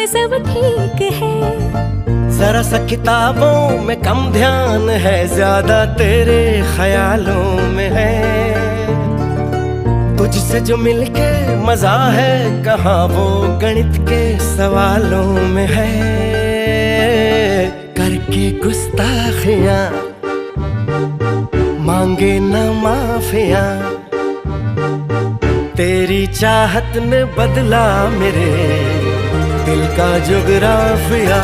सब ठीक है। जरा सा किताबों में कम ध्यान है, ज्यादा तेरे ख्यालों में है। तुझसे जो मिलके मजा है, कहाँ वो गणित के सवालों में है। करके गुस्ताखियां मांगे न माफियां, तेरी चाहत ने बदला मेरे दिल का जुगराफिया।